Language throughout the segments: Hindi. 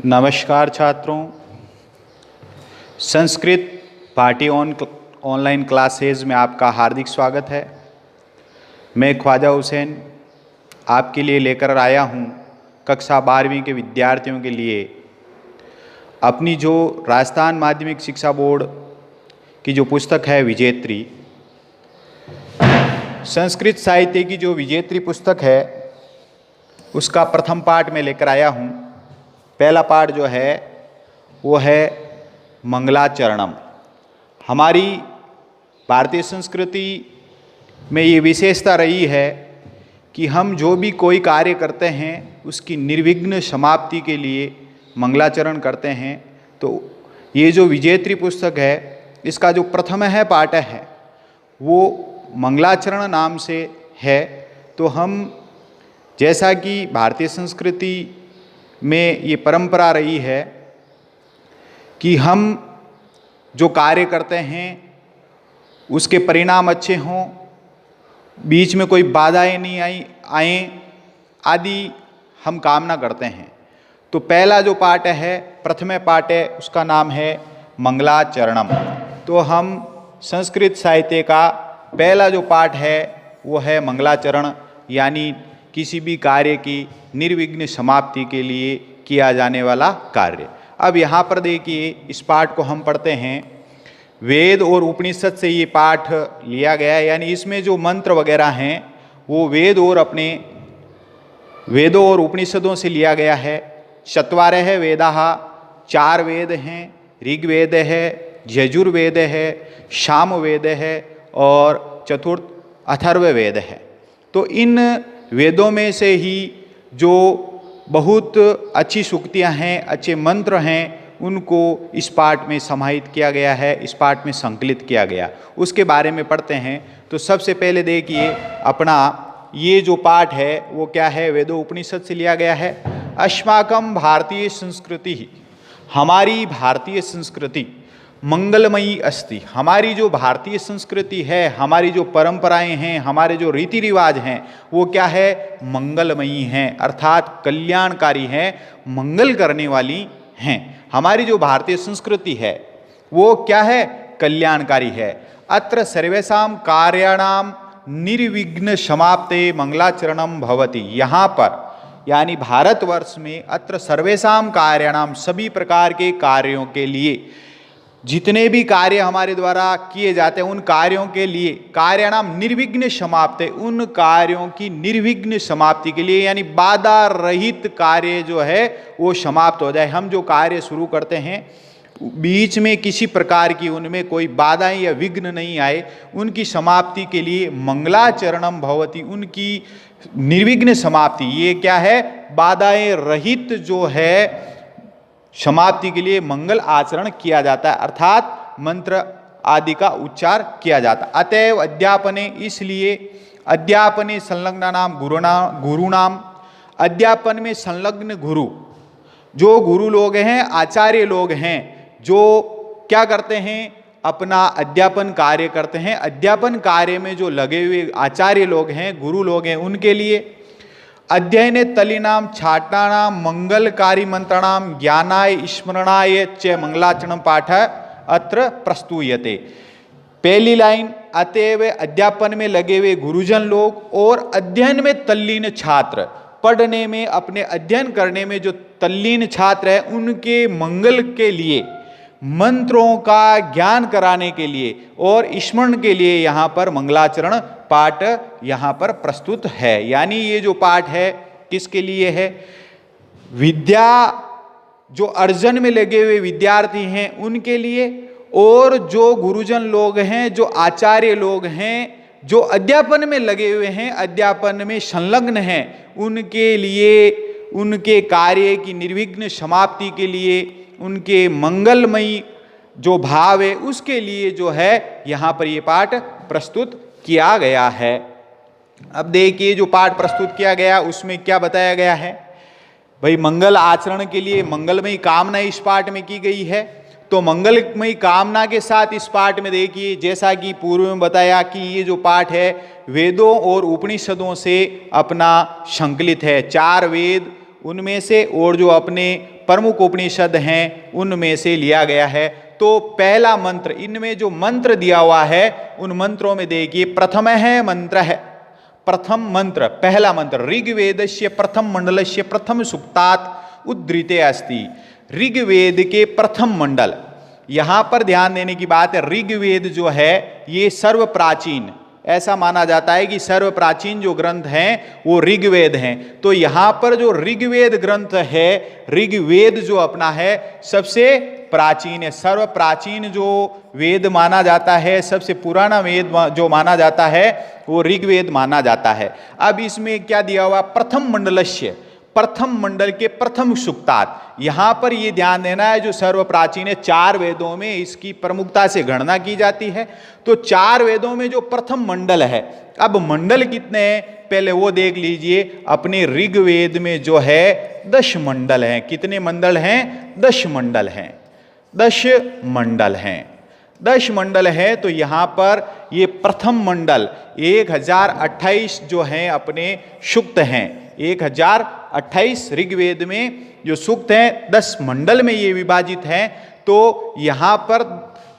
नमस्कार छात्रों, संस्कृत पार्टी ऑनलाइन क्लासेज में आपका हार्दिक स्वागत है। मैं ख्वाजा हुसैन आपके लिए लेकर आया हूँ कक्षा 12वीं के विद्यार्थियों के लिए अपनी जो राजस्थान माध्यमिक शिक्षा बोर्ड की जो पुस्तक है विजेत्री, संस्कृत साहित्य की जो विजेत्री पुस्तक है उसका प्रथम पाठ में लेकर आया हूँ। पहला पाठ जो है वो है मंगलाचरणम। हमारी भारतीय संस्कृति में ये विशेषता रही है कि हम जो भी कोई कार्य करते हैं उसकी निर्विघ्न समाप्ति के लिए मंगलाचरण करते हैं। तो ये जो विजेत्री पुस्तक है इसका जो प्रथम है पाठ है वो मंगलाचरण नाम से है। तो हम जैसा कि भारतीय संस्कृति में ये परंपरा रही है कि हम जो कार्य करते हैं उसके परिणाम अच्छे हों, बीच में कोई बाधाएं नहीं आए आदि हम कामना करते हैं। तो पहला जो पाठ है, प्रथम पाठ है, उसका नाम है मंगलाचरणम। तो हम संस्कृत साहित्य का पहला जो पाठ है वो है मंगलाचरण, यानी किसी भी कार्य की निर्विघ्न समाप्ति के लिए किया जाने वाला कार्य। अब यहाँ पर देखिए, इस पाठ को हम पढ़ते हैं। वेद और उपनिषद से ये पाठ लिया गया है, यानी इसमें जो मंत्र वगैरह हैं वो वेदों और उपनिषदों से लिया गया है। चत्वारः वेदाः, 4 वेद हैं। ऋग्वेद है, यजुर्वेद है, सामवेद है और चतुर्थ अथर्ववेद है। तो इन वेदों में से ही जो बहुत अच्छी सूक्तियाँ हैं, अच्छे मंत्र हैं, उनको इस पाठ में समाहित किया गया है, इस पाठ में संकलित किया गया। उसके बारे में पढ़ते हैं। तो सबसे पहले देखिए, अपना ये जो पाठ है वो क्या है, वेदों उपनिषद से लिया गया है। अस्माकं भारतीय संस्कृति, हमारी भारतीय संस्कृति मंगलमयी अस्ति। हमारी जो भारतीय संस्कृति है, हमारी जो परंपराएं हैं, हमारे जो रीति रिवाज हैं वो क्या है, मंगलमयी हैं, अर्थात कल्याणकारी हैं, मंगल करने वाली हैं। हमारी जो भारतीय संस्कृति है वो क्या है, कल्याणकारी है। अत्र सर्वेषां कार्याणां निर्विघ्न समाप्ते मंगलाचरणम भवति। यहाँ पर यानी भारतवर्ष में अत्र सर्वेषां कार्याणां, सभी प्रकार के कार्यों के लिए, जितने भी कार्य हमारे द्वारा किए जाते हैं उन कार्यों के लिए, कार्याणाम निर्विघ्न समाप्ति, उन कार्यों की निर्विघ्न समाप्ति के लिए, यानी बाधा रहित कार्य जो है वो समाप्त हो जाए। हम जो कार्य शुरू करते हैं बीच में किसी प्रकार की उनमें कोई बाधाएं या विघ्न नहीं आए, उनकी समाप्ति के लिए मंगलाचरणम भवति, उनकी निर्विघ्न समाप्ति, ये क्या है, बाधाएं रहित जो है समाप्ति के लिए मंगल आचरण किया जाता है, अर्थात मंत्र आदि का उच्चार किया जाता है। अतएव अध्यापने, इसलिए अध्यापने संलग्न नाम गुरुनाम, अध्यापन में संलग्न गुरु, जो गुरु लोग हैं, आचार्य लोग हैं, जो क्या करते हैं, अपना अध्यापन कार्य करते हैं, अध्यापन कार्य में जो लगे हुए आचार्य लोग हैं, गुरु लोग हैं, उनके लिए अध्ययने तलीनाम छाटानाम मंगलकारी मंत्रणाम ज्ञानाय स्मरणाय च मंगलाचरण पाठ अत्र प्रस्तुयते। पहली लाइन, अतएव अध्यापन में लगे हुए गुरुजन लोग और अध्ययन में तल्लीन छात्र, पढ़ने में, अपने अध्ययन करने में जो तल्लीन छात्र है उनके मंगल के लिए, मंत्रों का ज्ञान कराने के लिए और स्मरण के लिए यहाँ पर मंगलाचरण पाठ यहाँ पर प्रस्तुत है। यानी ये जो पाठ है किसके लिए है, विद्या जो अर्जन में लगे हुए विद्यार्थी हैं उनके लिए, और जो गुरुजन लोग हैं, जो आचार्य लोग हैं, जो अध्यापन में लगे हुए हैं, अध्यापन में संलग्न हैं, उनके लिए, उनके कार्य की निर्विघ्न समाप्ति के लिए, उनके मंगलमयी जो भाव है उसके लिए जो है यहाँ पर ये पाठ प्रस्तुत किया गया है। अब देखिए, जो पाठ प्रस्तुत किया गया उसमें क्या बताया गया है, भाई मंगल आचरण के लिए मंगलमयी कामना इस पाठ में की गई है। तो मंगलमयी कामना के साथ इस पाठ में देखिए, जैसा कि पूर्व में बताया कि ये जो पाठ है वेदों और उपनिषदों से अपना संकलित है, 4 वेद उनमें से, और जो अपने प्रमुख उपनिषद हैं उनमें से लिया गया है। तो पहला मंत्र, इनमें जो मंत्र दिया हुआ है उन मंत्रों में देखिए, प्रथम है मंत्र है, प्रथम मंत्र, पहला मंत्र ऋग्वेदस्य प्रथम मंडलस्य प्रथम सूक्तात् उद्धृते अस्ति। ऋग्वेद के प्रथम मंडल, यहां पर ध्यान देने की बात है, ऋग्वेद जो है ये सर्व प्राचीन, ऐसा माना जाता है कि सर्व प्राचीन जो ग्रंथ हैं वो ऋग्वेद हैं। तो यहां पर जो ऋग्वेद ग्रंथ है, ऋग्वेद जो अपना है सबसे प्राचीन है, सर्व प्राचीन जो वेद माना जाता है, सबसे पुराना वेद जो माना जाता है वो ऋग्वेद माना जाता है। अब इसमें क्या दिया हुआ, प्रथम मंडलस्य, प्रथम मंडल के प्रथम सूक्तात्। यहां पर ये ध्यान देना है जो सर्व प्राचीन है, 4 वेदों में इसकी प्रमुखता से गणना की जाती है। तो 4 वेदों में जो प्रथम मंडल है, अब मंडल कितने हैं पहले वो देख लीजिए। अपने ऋग्वेद में जो है 10 मंडल हैं। कितने मंडल हैं? 10 मंडल हैं, 10 मंडल हैं, 10 मंडल है। तो यहां पर ये प्रथम मंडल 1028 जो हैं अपने सूक्त हैं, 1028 ऋग्वेद में जो सूक्त हैं 10 मंडल में ये विभाजित हैं। तो यहां पर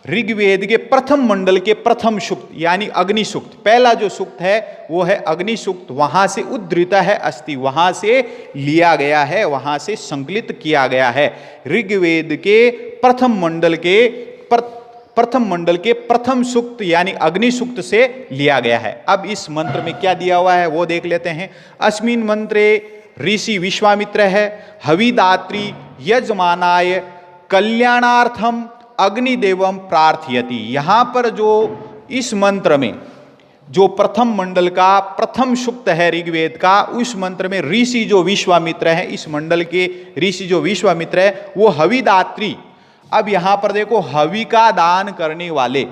ऋग्वेद के प्रथम मंडल के प्रथम सूक्त यानी अग्नि सूक्त, पहला जो सूक्त है वो है अग्नि सूक्त, वहां से उद्धृत है अस्ति, वहां से लिया गया है, वहां से संकलित किया गया है। ऋग्वेद के प्रथम मंडल के प्रथम सूक्त यानी अग्नि सूक्त से लिया गया है। अब इस मंत्र में क्या दिया हुआ है वो देख लेते हैं। अस्मिन् मंत्रे ऋषि विश्वामित्र है हविदात्री यजमानाय कल्याणार्थम अग्निदेवम प्रार्थयति। यहां पर जो इस मंत्र में जो प्रथम मंडल का प्रथम सूक्त है ऋग्वेद का, उस मंत्र में ऋषि जो विश्वामित्र है, इस मंडल के ऋषि जो विश्वामित्र है वो हविदात्री। अब यहां पर देखो, हवि का दान करने वाले,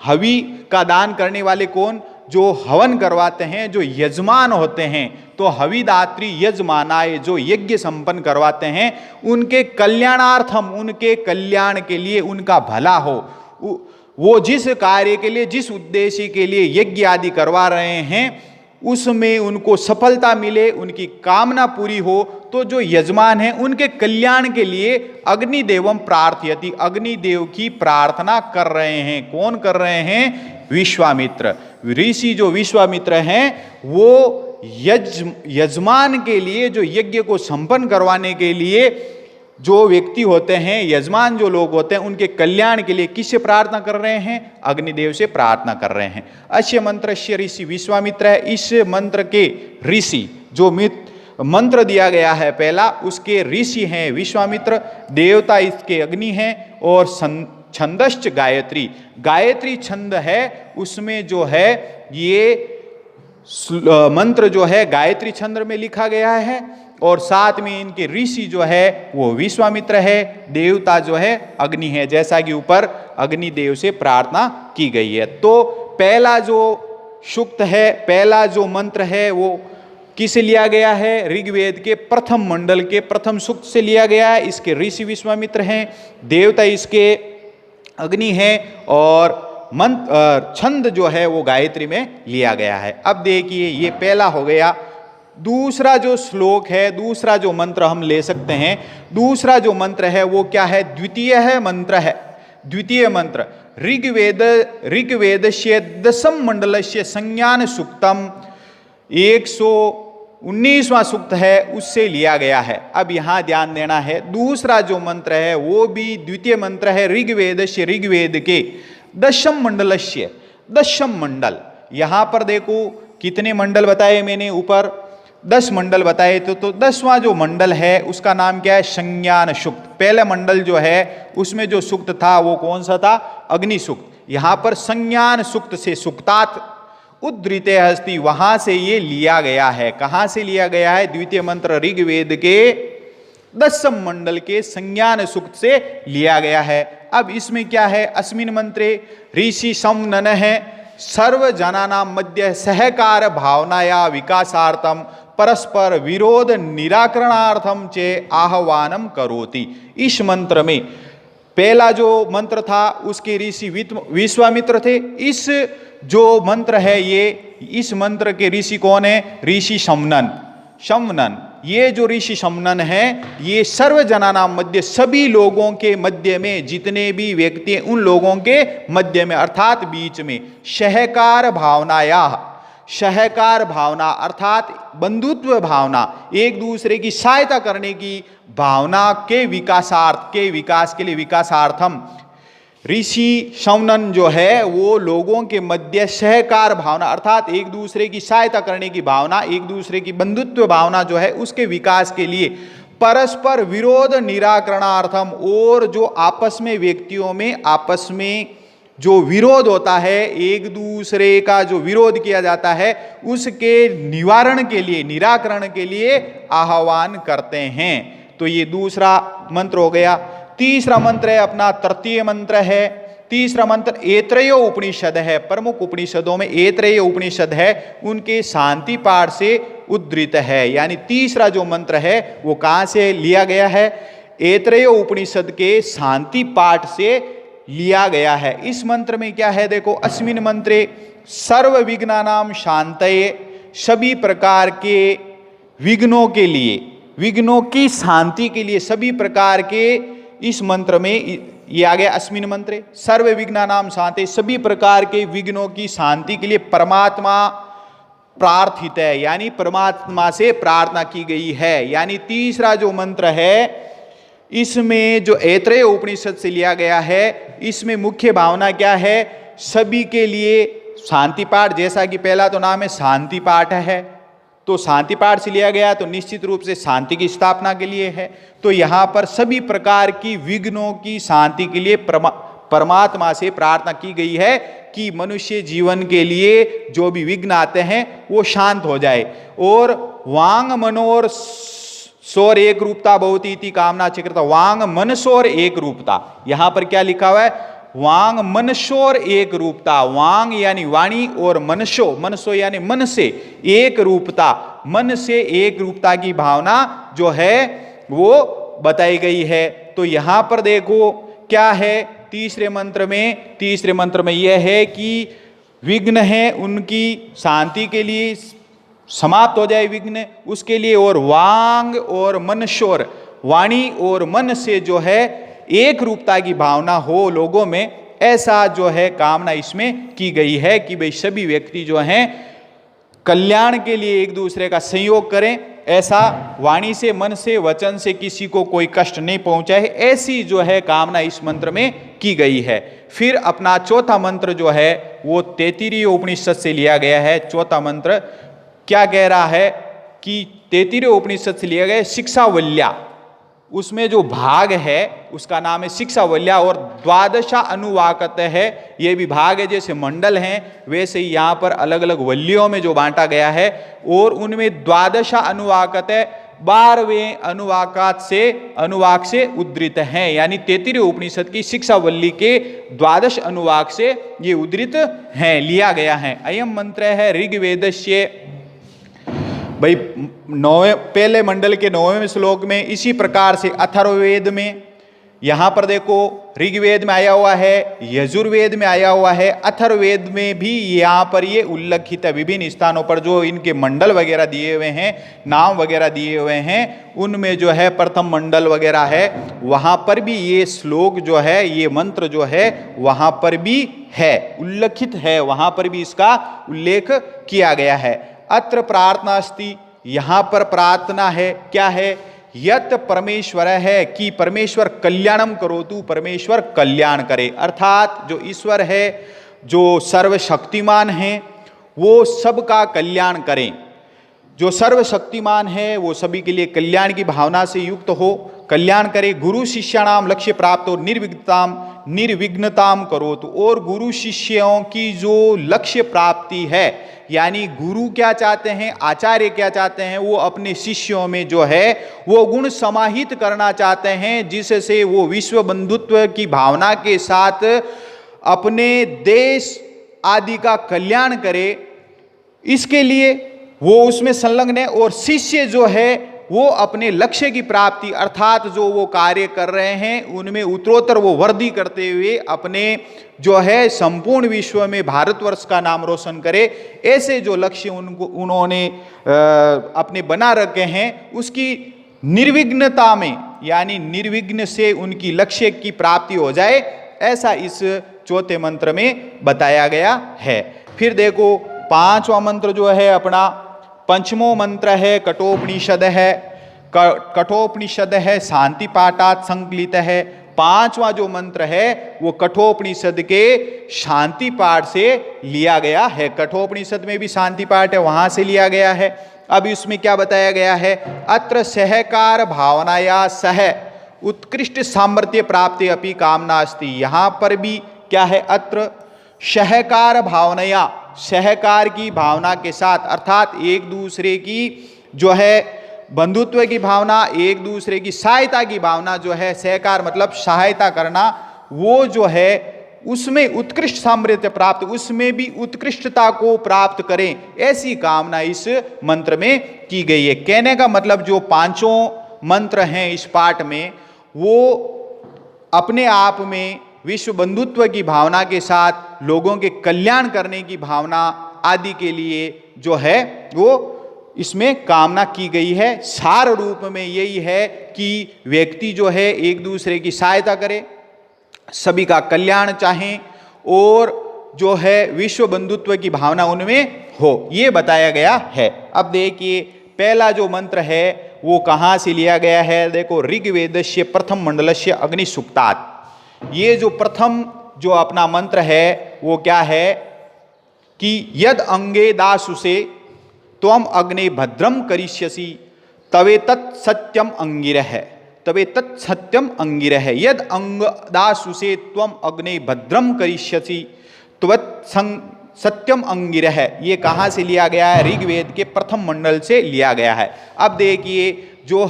हवि का दान करने वाले कौन? जो हवन करवाते हैं, जो यजमान होते हैं। तो हविदात्री यजमानाय, जो यज्ञ संपन्न करवाते हैं, उनके कल्याणार्थम, उनके कल्याण के लिए, उनका भला हो, वो जिस कार्य के लिए, जिस उद्देश्य के लिए यज्ञ आदि करवा रहे हैं उसमें उनको सफलता मिले, उनकी कामना पूरी हो। तो जो यजमान हैं उनके कल्याण के लिए अग्निदेवम प्रार्थयति, अग्निदेव की प्रार्थना कर रहे हैं। कौन कर रहे हैं? विश्वामित्र। ऋषि जो विश्वामित्र हैं वो यजमान के लिए, जो यज्ञ को संपन्न करवाने के लिए जो व्यक्ति होते हैं, यजमान जो लोग होते हैं, उनके कल्याण के लिए किससे प्रार्थना कर रहे हैं? अग्निदेव से प्रार्थना कर रहे हैं। अस्य मंत्रस्य ऋषि विश्वामित्र है। इस मंत्र के ऋषि, जो मंत्र दिया गया है पहला, उसके ऋषि हैं विश्वामित्र, देवता इसके अग्नि हैं, और छंदश्च गायत्री, गायत्री छंद है उसमें जो है ये मंत्र जो है गायत्री छंद में लिखा गया है। और साथ में इनके ऋषि जो है वो विश्वामित्र है, देवता जो है अग्नि है, जैसा कि ऊपर अग्निदेव से प्रार्थना की गई है। तो पहला जो सूक्त है, पहला जो मंत्र है वो किसे लिया गया है? ऋग्वेद के प्रथम मंडल के प्रथम सूक्त से लिया गया है। इसके ऋषि विश्वामित्र हैं, देवता इसके अग्नि है, और छंद जो है वो गायत्री में लिया गया है। अब देखिए ये पहला हो गया। दूसरा जो श्लोक है, दूसरा जो मंत्र हम ले सकते हैं, दूसरा जो मंत्र है वो क्या है? द्वितीय है मंत्र है। द्वितीय मंत्र ऋग्वेदस्य दशम मंडलस्य संज्ञान सूक्तम 119वां सूक्त है, उससे लिया गया है। अब यहां ध्यान देना है, दूसरा जो मंत्र है वो भी द्वितीय मंत्र है ऋग्वेदस्य, ऋग्वेद के दशम मंडलस्य, दशम मंडल। यहां पर देखो कितने मंडल बताए मैंने ऊपर? 10 मंडल बताए। तो 10वां जो मंडल है उसका नाम क्या है? संज्ञान सूक्त। पहला मंडल जो है उसमें जो सूक्त था वो कौन सा था? अग्नि सूक्त। यहां पर संज्ञान सूक्त से सूक्तात् उद्धृते अस्ति, वहां से ये लिया गया है। कहां से लिया गया है? द्वितीय मंत्र ऋग्वेद के 10 मंडल के संज्ञान सूक्त से लिया गया है। अब इसमें क्या है? अस्मिन् मंत्रे ऋषि समनन है सर्व जनानां मध्य सहकार भावनाया विकासार्थम परस्पर विरोध निराकरणार्थम चे आह्वानम करोति। इस मंत्र में पहला जो मंत्र था उसके ऋषि विश्वामित्र थे। इस जो मंत्र है ये, इस मंत्र के ऋषि कौन है? ऋषि शमनन। शमनन ये जो ऋषि समनन है ये सर्व जनानां मध्य, सभी लोगों के मध्य में, जितने भी व्यक्ति हैं उन लोगों के मध्य में अर्थात बीच में, सहकार भावनाया, सहकार भावना अर्थात बंधुत्व भावना, एक दूसरे की सहायता करने की भावना के विकासार्थ, के विकास के लिए, विकासार्थम ऋषि समनन जो है वो लोगों के मध्य सहकार भावना अर्थात एक दूसरे की सहायता करने की भावना, एक दूसरे की बंधुत्व भावना जो है उसके विकास के लिए, परस्पर विरोध निराकरणार्थम, और जो आपस में व्यक्तियों में आपस में जो विरोध होता है, एक दूसरे का जो विरोध किया जाता है उसके निवारण के लिए, निराकरण के लिए आह्वान करते हैं। तो ये दूसरा मंत्र हो गया। तीसरा मंत्र है अपना तृतीय मंत्र है। तीसरा मंत्र ऐतरेय उपनिषद है, प्रमुख उपनिषदों में ऐतरेय उपनिषद है, उनके शांति पाठ से उद्धृत है। यानी तीसरा जो मंत्र है वो कहाँ से लिया गया है? ऐतरेय उपनिषद के शांति पाठ से लिया गया है। इस मंत्र में क्या है देखो, अस्मिन् मंत्रे सर्व विघ्नानां शांतये, सभी प्रकार के विघ्नों के लिए, विघ्नों की शांति के लिए, सभी प्रकार के इस मंत्र में ये आ गया अस्मिन् मंत्रे सर्व विघ्नानां शांतये, सभी प्रकार के विघ्नों की शांति के लिए परमात्मा प्रार्थित है, यानी परमात्मा से प्रार्थना की गई है। यानी तीसरा जो मंत्र है इसमें जो ऐतरेय उपनिषद से लिया गया है, इसमें मुख्य भावना क्या है? सभी के लिए शांति पाठ, जैसा कि पहला तो नाम है शांति पाठ है, तो शांति पाठ से लिया गया तो निश्चित रूप से शांति की स्थापना के लिए है। तो यहाँ पर सभी प्रकार की विघ्नों की शांति के लिए परमात्मा से प्रार्थना की गई है कि मनुष्य जीवन के लिए जो भी विघ्न आते हैं वो शांत हो जाए। और वांग मनोर सोर एक रूपता भवति इति कामना चिकृता, वांग मनसोर एक रूपता, यहाँ पर क्या लिखा हुआ है? वांग मनसोर एक रूपता, वांग यानी वाणी और मनसो, मनसो यानी मन से एक रूपता, मन से एक रूपता की भावना जो है वो बताई गई है। तो यहाँ पर देखो क्या है तीसरे मंत्र में, तीसरे मंत्र में यह है कि विघ्न है उनकी शांति के लिए, समाप्त हो जाए विघ्न उसके लिए, और वांग और मनसोर, वाणी और मन से जो है एक रूपता की भावना हो लोगों में, ऐसा जो है कामना इसमें की गई है कि भाई सभी व्यक्ति जो हैं कल्याण के लिए एक दूसरे का सहयोग करें, ऐसा वाणी से, मन से, वचन से किसी को कोई कष्ट नहीं पहुंचाए, ऐसी जो है कामना इस मंत्र में की गई है। फिर अपना चौथा मंत्र जो है वो तैत्तिरीय उपनिषद से लिया गया है। चौथा मंत्र क्या कह रहा है कि तैत्तिरीय उपनिषद से लिया गया शिक्षावल्या, उसमें जो भाग है उसका नाम है शिक्षावल्या, और द्वादशा अनुवाकत है, ये भी भाग है, जैसे मंडल हैं वैसे ही यहाँ पर अलग अलग वल्लियों में जो बांटा गया है, और उनमें द्वादशा अनुवाकत है, 12वें अनुवाक से उद्धृत हैं। यानी तैत्तिरीय उपनिषद की शिक्षावल्ली के द्वादश अनुवाक से ये उद्धृत हैं, लिया गया है। अयम मंत्र है ऋग्वेदस्य, भाई पहले मंडल के 9वें श्लोक में, इसी प्रकार से अथर्ववेद में, यहाँ पर देखो ऋग्वेद में आया हुआ है, यजुर्वेद में आया हुआ है, अथर्ववेद में भी यहाँ पर ये उल्लेखित है। विभिन्न स्थानों पर जो इनके मंडल वगैरह दिए हुए हैं, नाम वगैरह दिए हुए हैं, उनमें जो है प्रथम मंडल वगैरह है, वहाँ पर भी ये श्लोक जो है, ये मंत्र जो है वहाँ पर भी है, उल्लेखित है, वहाँ पर भी इसका उल्लेख किया गया है। अत्र प्रार्थना अस्ति, यहाँ पर प्रार्थना है, क्या है? यत परमेश्वर है कि परमेश्वर कल्याणम करोतु, परमेश्वर कल्याण करे, अर्थात जो ईश्वर है, जो सर्वशक्तिमान है, वो सबका कल्याण करें। जो सर्वशक्तिमान है वो सभी के लिए कल्याण की भावना से युक्त हो, कल्याण करे। गुरु शिष्याणाम लक्ष्य प्राप्त हो निर्विघ्नताम करोतु, और गुरु शिष्यों की जो लक्ष्य प्राप्ति है, यानी गुरु क्या चाहते हैं, आचार्य क्या चाहते हैं, वो अपने शिष्यों में जो है वो गुण समाहित करना चाहते हैं, जिससे वो विश्व बंधुत्व की भावना के साथ अपने देश आदि का कल्याण करे। इसके लिए वो उसमें संलग्न है, और शिष्य जो है वो अपने लक्ष्य की प्राप्ति अर्थात जो वो कार्य कर रहे हैं उनमें उत्तरोत्तर वो वृद्धि करते हुए अपने जो है संपूर्ण विश्व में भारतवर्ष का नाम रोशन करे, ऐसे जो लक्ष्य उन्होंने अपने बना रखे हैं उसकी निर्विघ्नता में यानी निर्विघ्न से उनकी लक्ष्य की प्राप्ति हो जाए, ऐसा इस चौथे मंत्र में बताया गया है। फिर देखो पांचवा मंत्र जो है अपना पंचमो मंत्र है कठोपनिषद है। कठोपनिषद है शांति पाठात संकलित है। पांचवा जो मंत्र है वो कठोपनिषद के शांति पाठ से लिया गया है। कठोपनिषद में भी शांति पाठ है, वहां से लिया गया है। अब इसमें क्या बताया गया है, अत्र सहकार भावनाया सह उत्कृष्ट सामर्थ्य प्राप्ति अपि कामना अस्ति। यहां पर भी क्या है, अत्र सहकार भावनाया, सहकार की भावना के साथ अर्थात एक दूसरे की जो है बंधुत्व की भावना, एक दूसरे की सहायता की भावना जो है, सहकार मतलब सहायता करना, वो जो है उसमें उत्कृष्ट सामर्थ्य प्राप्त, उसमें भी उत्कृष्टता को प्राप्त करें, ऐसी कामना इस मंत्र में की गई है। कहने का मतलब जो पांचों मंत्र हैं इस पाठ में वो अपने आप में विश्व बंधुत्व की भावना के साथ लोगों के कल्याण करने की भावना आदि के लिए जो है वो इसमें कामना की गई है। सार रूप में यही है कि व्यक्ति जो है एक दूसरे की सहायता करे, सभी का कल्याण चाहें और जो है विश्व बंधुत्व की भावना उनमें हो, ये बताया गया है। अब देखिए पहला जो मंत्र है वो कहाँ से लिया गया है, देखो ऋग्वेदस्य प्रथम मंडलस्य अग्नि सूक्तात्। ये जो प्रथम जो अपना मंत्र है वो क्या है कि यद अंगे दासुसे त्वम अग्ने भद्रम करिष्यसि तवे तत् सत्यम अंगिरह, तवे तत् सत्यम अंगिरह। यद अंग दासुसे त्वम अग्ने भद्रम करिष्यसि त्वत् सत्यम अंगिरह। ये कहाँ से लिया गया है, ऋग्वेद के प्रथम मंडल से लिया गया है। अब देखिए जो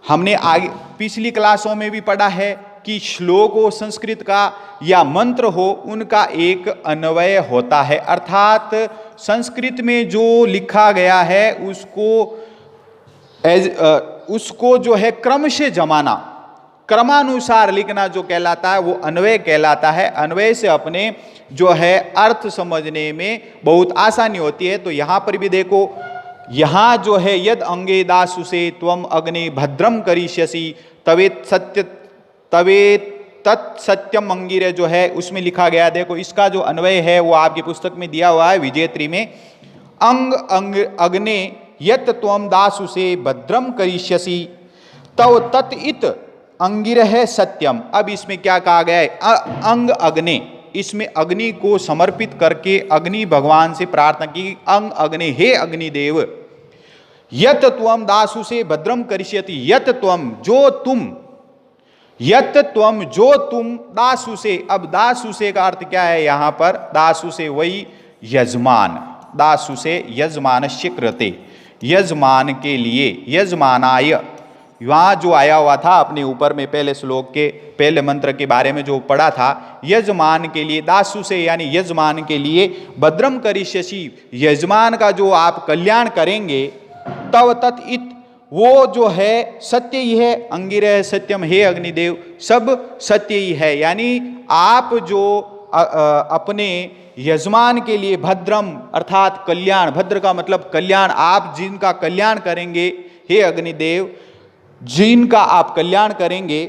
हमने आगे पिछली क्लासों में भी पढ़ा है कि श्लोक हो संस्कृत का या मंत्र हो उनका एक अन्वय होता है, अर्थात संस्कृत में जो लिखा गया है उसको जो है क्रम से जमाना, क्रमानुसार लिखना जो कहलाता है वो अन्वय कहलाता है। अन्वय से अपने जो है अर्थ समझने में बहुत आसानी होती है। तो यहाँ पर भी देखो, यहाँ जो है यद अंगे दासुसे त्वम अग्नि भद्रम करिष्यसि तवे तत् सत्यम अंगिर जो है उसमें लिखा गया। देखो इसका जो अन्वय है वो आपकी पुस्तक में दिया हुआ है विजेत्री में, अंग अग्ने यत त्वम दासुसे भद्रम करिष्यसि तव तत् इत अंगिरह सत्यम। अब इसमें क्या कहा गया है, अंग अग्ने, इसमें अग्नि को समर्पित करके अग्नि भगवान से प्रार्थना की, अंग अग्नि हे अग्निदेव, यत त्वम दासुसे भद्रम करिष्यति, यत त्वम जो तुम, यत त्वम जो तुम दासुसे। अब दासुसे का अर्थ क्या है यहाँ पर, दासुसे वही यजमान, दासुसे यजमानस्य कृते, यजमान के लिए, यजमानाय, वहाँ जो आया हुआ था अपने ऊपर में पहले श्लोक के पहले मंत्र के बारे में जो पढ़ा था, यजमान के लिए, दासुसे यानी यजमान के लिए, भद्रम करिष्यसि यजमान का जो आप कल्याण करेंगे, तव तत् इत वो जो है सत्य ही है, अंगिरह सत्यम हे अग्निदेव, सब सत्य ही है। यानी आप जो अपने यजमान के लिए भद्रम अर्थात कल्याण, भद्र का मतलब कल्याण, आप जिनका कल्याण करेंगे हे अग्निदेव, जिनका आप कल्याण करेंगे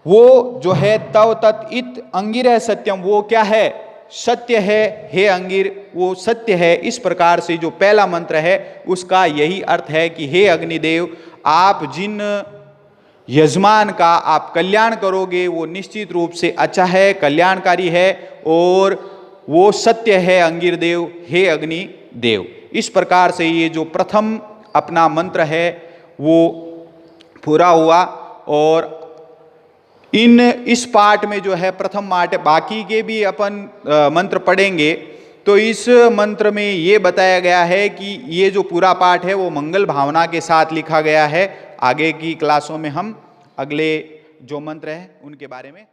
वो जो है तव तत् इत अंगिरह सत्यम, वो क्या है, सत्य है हे अंगिर, वो सत्य है। इस प्रकार से जो पहला मंत्र है उसका यही अर्थ है कि हे अग्निदेव, आप जिन यजमान का आप कल्याण करोगे वो निश्चित रूप से अच्छा है, कल्याणकारी है और वो सत्य है अंगिर देव, हे अग्नि देव। इस प्रकार से ये जो प्रथम अपना मंत्र है वो पूरा हुआ और इस पाठ में जो है प्रथम पाठ, बाकी के भी अपन मंत्र पढ़ेंगे तो इस मंत्र में ये बताया गया है कि ये जो पूरा पाठ है वो मंगल भावना के साथ लिखा गया है। आगे की क्लासों में हम अगले जो मंत्र है उनके बारे में